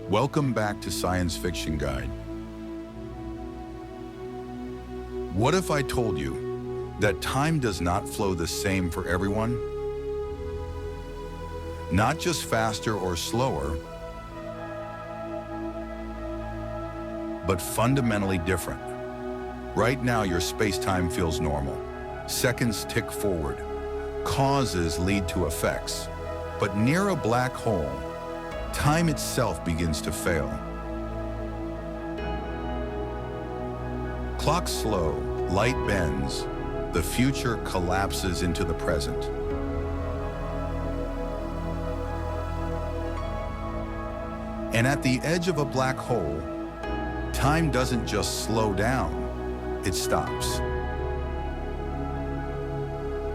Welcome back to Science Fiction Guide. What if I told you that time does not flow the same for everyone? Not just faster or slower, but fundamentally different. Right now, your space-time feels normal. Seconds tick forward. Causes lead to effects. But near a black hole, time itself begins to fail. Clock slow, light bends, the future collapses into the present. And at the edge of a black hole, time doesn't just slow down, it stops.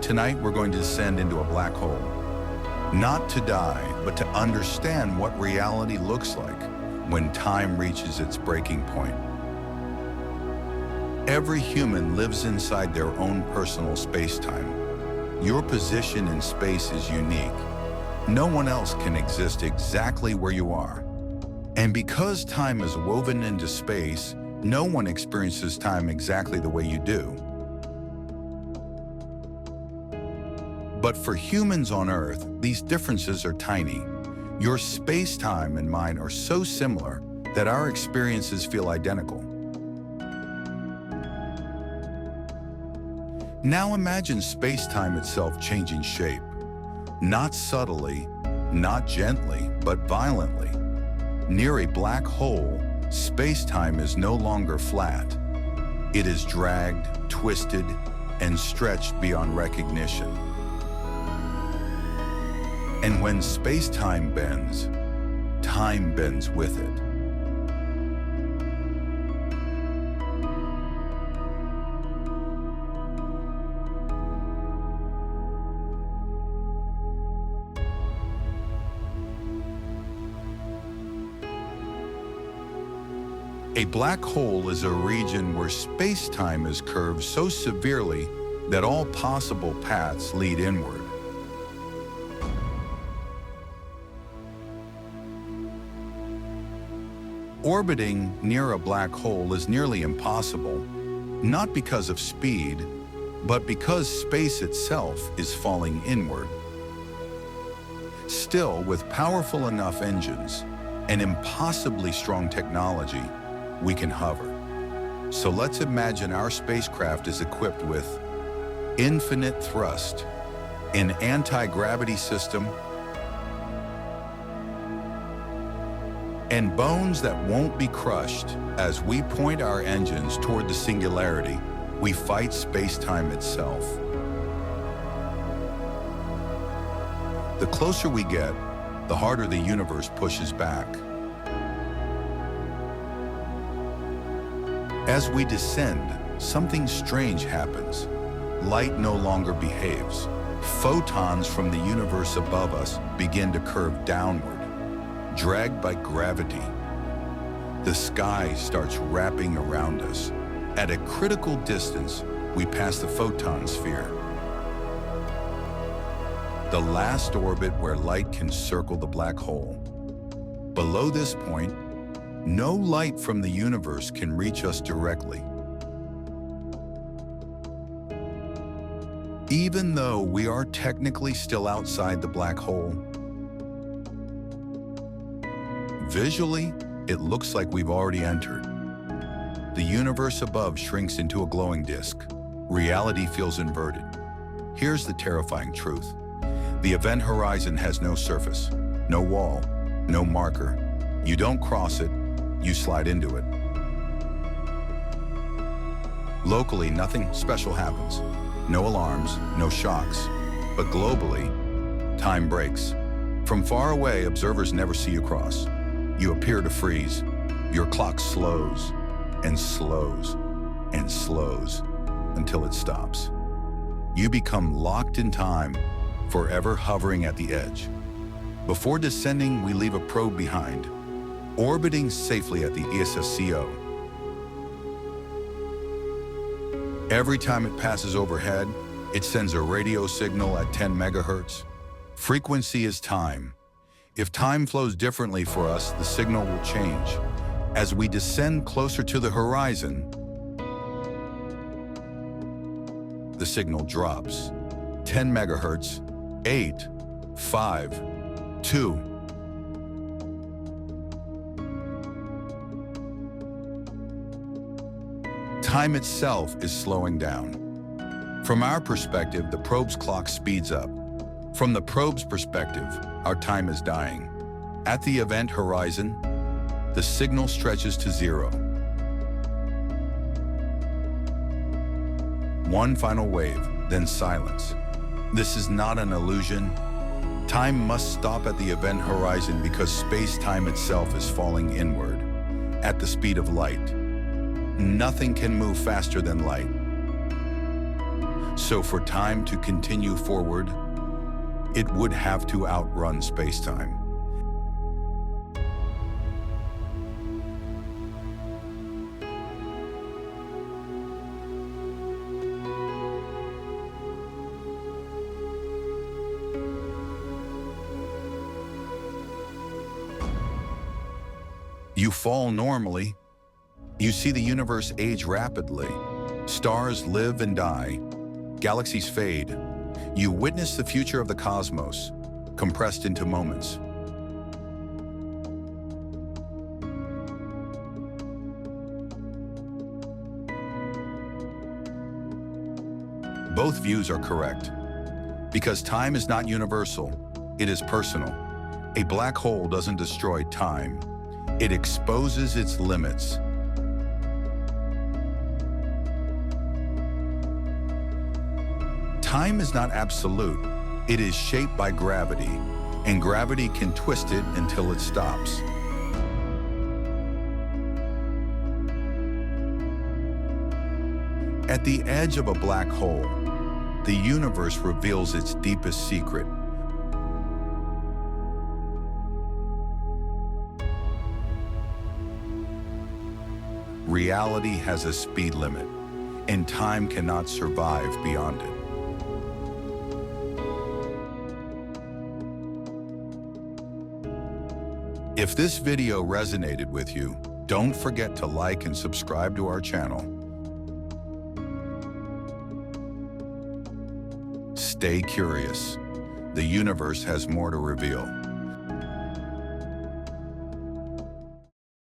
Tonight we're going to descend into a black hole. Not to die, but to understand what reality looks like when time reaches its breaking point. Every human lives inside their own personal space-time. Your position in space is unique. No one else can exist exactly where you are. And because time is woven into space, no one experiences time exactly the way you do. But for humans on Earth, these differences are tiny. Your space-time and mine are so similar that our experiences feel identical. Now imagine space-time itself changing shape. Not subtly, not gently, but violently. Near a black hole, space-time is no longer flat. It is dragged, twisted, and stretched beyond recognition. And when space-time bends, time bends with it. A black hole is a region where space-time is curved so severely that all possible paths lead inward. Orbiting near a black hole is nearly impossible, not because of speed, but because space itself is falling inward. Still, with powerful enough engines and impossibly strong technology, we can hover. So let's imagine our spacecraft is equipped with infinite thrust, an anti-gravity system, and bones that won't be crushed. As we point our engines toward the singularity, we fight space-time itself. The closer we get, the harder the universe pushes back. As we descend, something strange happens. Light no longer behaves. Photons from the universe above us begin to curve downward, dragged by gravity. The sky starts wrapping around us. At a critical distance, we pass the photon sphere, the last orbit where light can circle the black hole. Below this point, no light from the universe can reach us directly. Even though we are technically still outside the black hole, visually, it looks like we've already entered. The universe above shrinks into a glowing disk. Reality feels inverted. Here's the terrifying truth. The event horizon has no surface, no wall, no marker. You don't cross it, you slide into it. Locally, nothing special happens. No alarms, no shocks. But globally, time breaks. From far away, observers never see you cross. You appear to freeze. Your clock slows and slows and slows until it stops. You become locked in time, forever hovering at the edge. Before descending, we leave a probe behind. orbiting safely at the ESSCO. Every time it passes overhead, it sends a radio signal at 10 megahertz. Frequency is time. If time flows differently for us, the signal will change. As we descend closer to the horizon, the signal drops. 10 megahertz, 8, 5, 2. Time itself is slowing down. From our perspective, the probe's clock speeds up. From the probe's perspective, our time is dying. At the event horizon, the signal stretches to 0. One final wave, then silence. This is not an illusion. Time must stop at the event horizon because space-time itself is falling inward, at the speed of light. Nothing can move faster than light. So for time to continue forward, it would have to outrun space-time. You fall normally. You see the universe age rapidly. Stars live and die. Galaxies fade. You witness the future of the cosmos, compressed into moments. Both views are correct. Because time is not universal, it is personal. A black hole doesn't destroy time. It exposes its limits. Time is not absolute. It is shaped by gravity, and gravity can twist it until it stops. At the edge of a black hole, the universe reveals its deepest secret. Reality has a speed limit, and time cannot survive beyond it. If this video resonated with you, don't forget to like and subscribe to our channel. Stay curious. The universe has more to reveal.